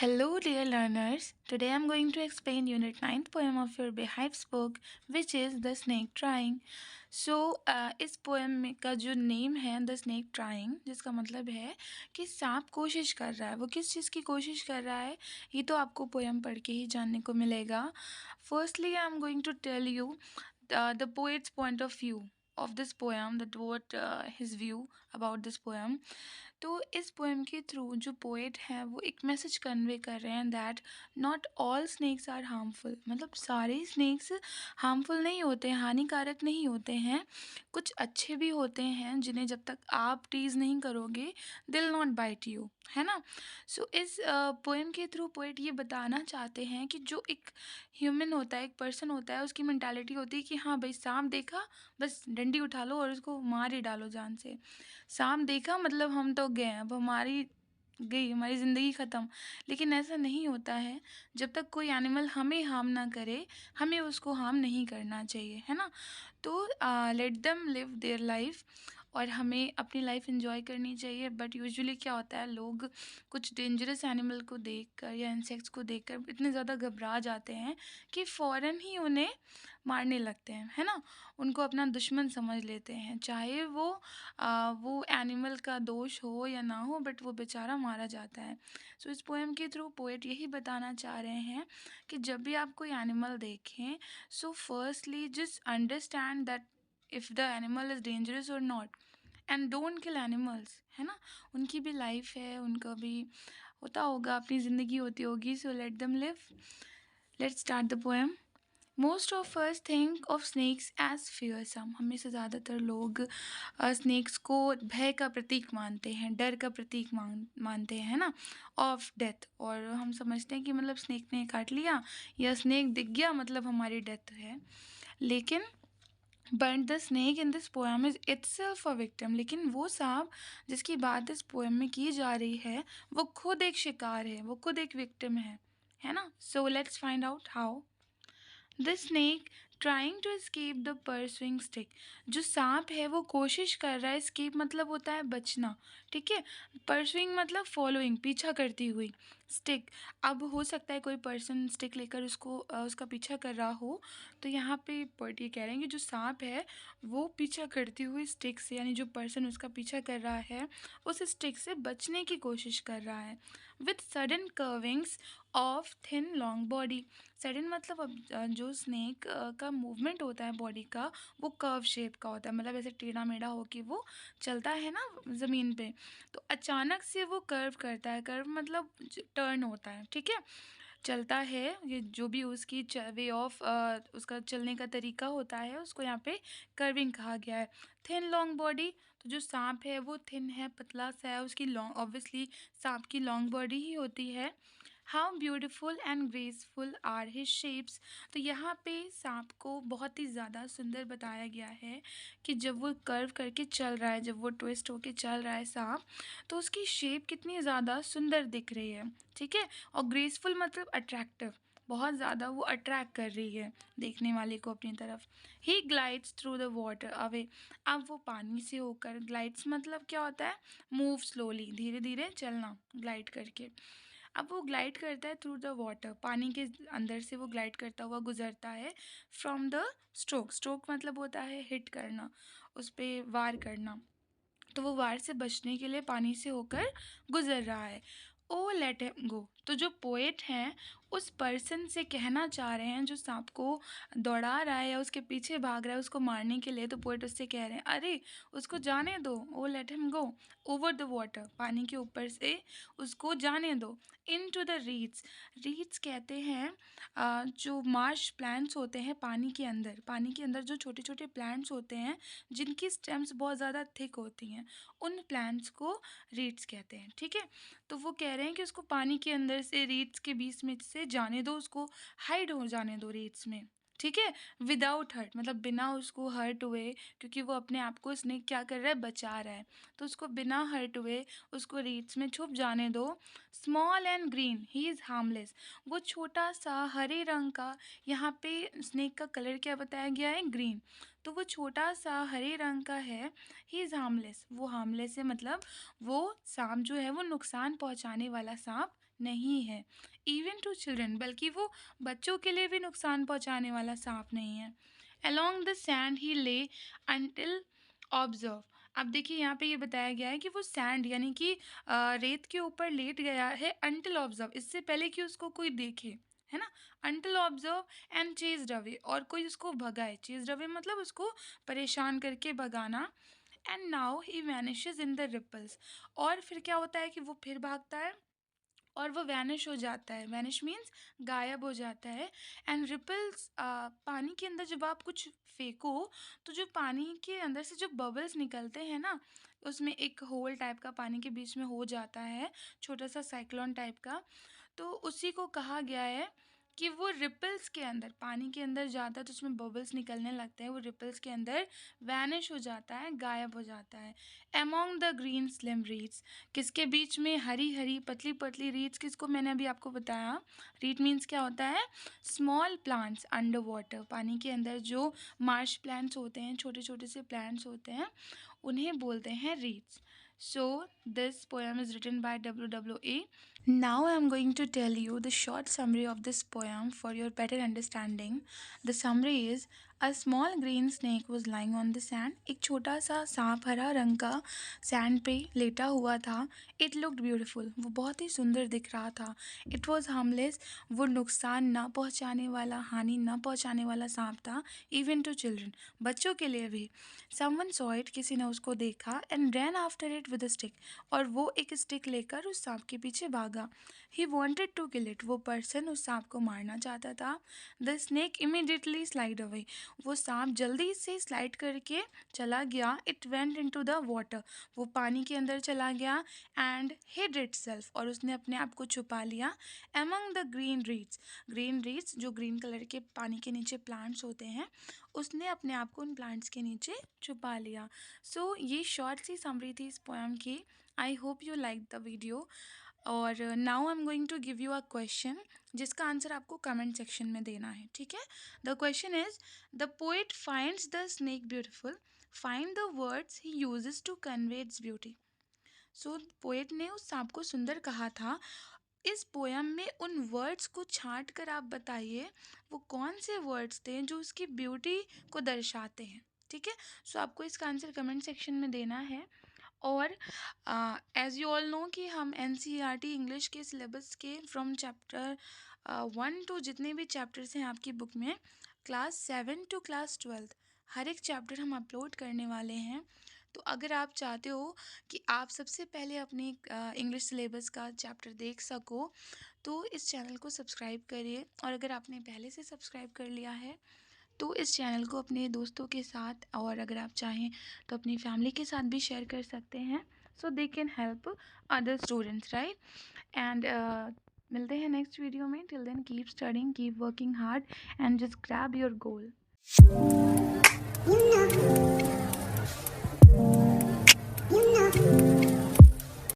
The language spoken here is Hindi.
Hello, dear learners. Today I'm going to explain Unit 9th poem of your Beehive's book, which is The Snake Trying. इस पोएम का जो नेम है द स्नेक ट्राइंग, जिसका मतलब है कि सांप कोशिश कर रहा है। वो किस चीज़ की कोशिश कर रहा है, ये तो आपको पोएम पढ़ के ही जानने को मिलेगा। Firstly I am going to tell you the poet's point of view of this poem, that what his view about this poem. तो इस पोएम के थ्रू जो पोएट है वो एक मैसेज कन्वे कर रहे हैं that not all snakes are harmful. मतलब सारे स्नेक्स हार्मफुल नहीं होते हैं, हानिकारक नहीं होते हैं। कुछ अच्छे भी होते हैं जिन्हें जब तक आप टीज नहीं करोगे दिल नॉट बाइट यू, है ना। इस पोएम के थ्रू पोएट ये बताना चाहते हैं कि जो एक ह्यूमन होता है, एक पर्सन होता है, उसकी मेंटालिटी होती है कि हाँ भाई सांप देखा बस डंडी उठा लो और उसको मार ही डालो जान से। सांप देखा मतलब हम तो गए, अब हमारी गई, हमारी ज़िंदगी ख़त्म। लेकिन ऐसा नहीं होता है। जब तक कोई एनिमल हमें हार्म ना करे, हमें उसको हार्म नहीं करना चाहिए, है ना। तो late them live their life और हमें अपनी लाइफ एंजॉय करनी चाहिए। बट यूजुअली क्या होता है, लोग कुछ डेंजरस एनिमल को देखकर या इंसेक्ट्स को देखकर इतने ज़्यादा घबरा जाते हैं कि फ़ौरन ही उन्हें मारने लगते हैं, है ना। उनको अपना दुश्मन समझ लेते हैं, चाहे वो एनिमल का दोष हो या ना हो, बट वो बेचारा मारा जाता है। इस पोएम के थ्रू पोएट यही बताना चाह रहे हैं कि जब भी आप कोई एनिमल देखें, firstly just understand that if the animal is dangerous और not, and don't kill animals, है ना। उनकी भी लाइफ है, उनका भी होता होगा, अपनी ज़िंदगी होती होगी। So let them live. Let's start the poem. Most of us think of snakes as fearsome. हमें से ज़्यादातर लोग स्नेक्स को भय का प्रतीक मानते हैं, डर का प्रतीक मानते हैं, है ना। ऑफ डेथ, और हम समझते हैं कि मतलब स्नेक ने काट लिया या स्नेक दिख गया मतलब हमारी डेथ है। लेकिन but the snake in this poem is itself a victim. लेकिन वो सांप जिसकी बात इस पोएम में की जा रही है, वो खुद एक शिकार है, वो खुद एक विक्टिम है ना। So let's find out how. The snake trying to escape the pursuing stick. जो सांप है वो कोशिश कर रहा है, escape मतलब होता है बचना, ठीक है। परसुइंग मतलब फॉलोइंग, पीछा करती हुई। स्टिक, अब हो सकता है कोई पर्सन स्टिक लेकर उसका पीछा कर रहा हो। तो यहाँ पे पोएट ये कह रहे हैं कि जो सांप है वो पीछा करती हुई स्टिक से, यानी जो पर्सन उसका पीछा कर रहा है उस स्टिक से बचने की कोशिश कर रहा है। With sudden curvings of thin long body. Sudden मतलब अब जो स्नेक का मूवमेंट होता है बॉडी का, वो कर्व शेप का होता है, मतलब ऐसे टेढ़ा मेढ़ा होके वो चलता है ना ज़मीन पे। तो अचानक से वो कर्व करता है, कर्व मतलब टर्न होता है, ठीक है। चलता है, ये जो भी उसकी वे ऑफ उसका चलने का तरीका होता है, उसको यहाँ पे कर्विंग कहा गया है। थिन लॉन्ग बॉडी, तो जो सांप है वो थिन है, पतला सा है, उसकी लॉन्ग, ऑब्वियसली सांप की लॉन्ग बॉडी ही होती है। How beautiful and graceful are his shapes. तो यहाँ पे सांप को बहुत ही ज़्यादा सुंदर बताया गया है कि जब वो कर्व करके चल रहा है, जब वो ट्विस्ट होके चल रहा है सांप, तो उसकी शेप कितनी ज़्यादा सुंदर दिख रही है, ठीक है। और ग्रेसफुल मतलब अट्रैक्टिव, बहुत ज़्यादा वो अट्रैक्ट कर रही है देखने वाले को अपनी तरफ। He glides through the water away. अब वो पानी से होकर, ग्लाइड्स मतलब क्या होता है, मूव स्लोली, धीरे धीरे चलना, ग्लाइड करके। अब वो ग्लाइड करता है थ्रू द वाटर, पानी के अंदर से वो ग्लाइड करता हुआ गुजरता है। फ्रॉम द स्ट्रोक, स्ट्रोक मतलब होता है हिट करना, उस पर वार करना। तो वो वार से बचने के लिए पानी से होकर गुजर रहा है। ओ लेट हिम गो। तो जो पोएट हैं उस पर्सन से कहना चाह रहे हैं जो सांप को दौड़ा रहा है या उसके पीछे भाग रहा है उसको मारने के लिए, तो पोएट उससे कह रहे हैं अरे उसको जाने दो, oh let him go over the water, पानी के ऊपर से उसको जाने दो। Into the reeds, reeds कहते हैं जो मार्श प्लांट्स होते हैं पानी के अंदर, पानी के अंदर जो छोटे छोटे प्लांट्स होते हैं जिनकी स्टेम्स बहुत ज़्यादा थिक होती हैं, उन प्लांट्स को रीड्स कहते हैं, ठीक है। तो वो कह रहे हैं कि उसको पानी के अंदर से रीड्स के बीच में से जाने दो, उसको हाइड हो जाने दो रीड्स में, ठीक है। विदाउट हर्ट मतलब बिना उसको हर्ट हुए, क्योंकि वो अपने आप को स्नेक क्या कर रहा है, बचा रहा है। तो उसको बिना हर्ट हुए उसको रीड्स में छुप जाने दो। Small and green he is harmless. वो छोटा सा हरे रंग का, यहाँ पे स्नेक का कलर क्या बताया गया है, ग्रीन। तो वो छोटा सा हरे रंग का है। ही इज़ हार्मलेस, वो हार्मलेस है मतलब वो सांप जो है वो नुकसान पहुंचाने वाला सांप नहीं है। इवन टू चिल्ड्रन, बल्कि वो बच्चों के लिए भी नुकसान पहुंचाने वाला सांप नहीं है। Along the sand he lay until observe। अब देखिए यहाँ पे ये बताया गया है कि वो सैंड यानी कि रेत के ऊपर लेट गया है until observe, इससे पहले कि उसको कोई देखे, है ना। until observe and chased away, और कोई उसको भगाए। chased away मतलब उसको परेशान करके भगाना। And now he vanishes in the ripples, और फिर क्या होता है कि वो फिर भागता है और वो वैनिश हो जाता है। वैनिश मीन्स गायब हो जाता है। एंड रिपल्स, पानी के अंदर जब आप कुछ फेंको तो जो पानी के अंदर से जो बबल्स निकलते हैं ना, उसमें एक होल टाइप का पानी के बीच में हो जाता है, छोटा सा साइक्लोन टाइप का। तो उसी को कहा गया है कि वो रिपल्स के अंदर, पानी के अंदर जाता है तो उसमें बबल्स निकलने लगते हैं, वो रिपल्स के अंदर वैनिश हो जाता है, गायब हो जाता है। Among the green slim reads, किसके बीच में? हरी हरी पतली पतली रीड्स। किसको मैंने अभी आपको बताया, रीड मीन्स क्या होता है? स्मॉल प्लांट्स अंडर वाटर, पानी के अंदर जो मार्श प्लांट्स होते हैं, छोटे छोटे से प्लांट्स होते हैं, उन्हें बोलते हैं reads. So this poem is written by W.W.A. Now I am going to tell you the short summary of this poem for your better understanding. The summary is: a small green snake was lying on the sand. एक छोटा सा सांप हरा रंग का सैंड पे लेटा हुआ था। It looked beautiful, वो बहुत ही सुंदर दिख रहा था। It was harmless, वो नुकसान ना पहुंचाने वाला, हानि ना पहुंचाने वाला सांप था। Even to children, बच्चों के लिए भी। Someone saw it, किसी ने उसको देखा, and ran after it with a stick, और वो एक स्टिक लेकर उस सांप के पीछे भागा। He wanted to kill it, वो पर्सन उस सांप को मारना चाहता था। The snake immediately slid away, वो सांप जल्दी से स्लाइड करके चला गया। It went into the water, वो पानी के अंदर चला गया। And hid itself, और उसने अपने आप को छुपा लिया। Among the green reeds, green reads जो ग्रीन कलर के पानी के नीचे प्लांट्स होते हैं, उसने अपने आप को उन प्लांट्स के नीचे छुपा लिया। सो ये शॉर्ट सी समरी थी इस पोएम की। I hope you like the video. और now I am going to give you a question जिसका आंसर आपको कमेंट सेक्शन में देना है, ठीक है। The question is: the poet finds the snake beautiful, find the words he uses to convey its beauty. So poet ने उस सांप को सुंदर कहा था। इस पोयम में उन वर्ड्स को छांट कर आप बताइए वो कौन से वर्ड्स थे जो उसकी ब्यूटी को दर्शाते हैं, ठीक है। सो आपको इसका आंसर कमेंट सेक्शन में देना है। और एज यू ऑल नो कि हम NCERT इंग्लिश के सिलेबस के फ्रॉम चैप्टर 1 टू जितने भी चैप्टर्स हैं आपकी बुक में, क्लास 7 टू क्लास 12 हर एक चैप्टर हम अपलोड करने वाले हैं। तो अगर आप चाहते हो कि आप सबसे पहले अपने इंग्लिश सिलेबस का चैप्टर देख सको तो इस चैनल को सब्सक्राइब करिए। और अगर आपने पहले से सब्सक्राइब कर लिया है तो इस चैनल को अपने दोस्तों के साथ, और अगर आप चाहें तो अपनी फैमिली के साथ भी शेयर कर सकते हैं, so they can help other students, right. And मिलते हैं नेक्स्ट वीडियो में। Till then keep studying, keep working hard and just grab your goal. You know.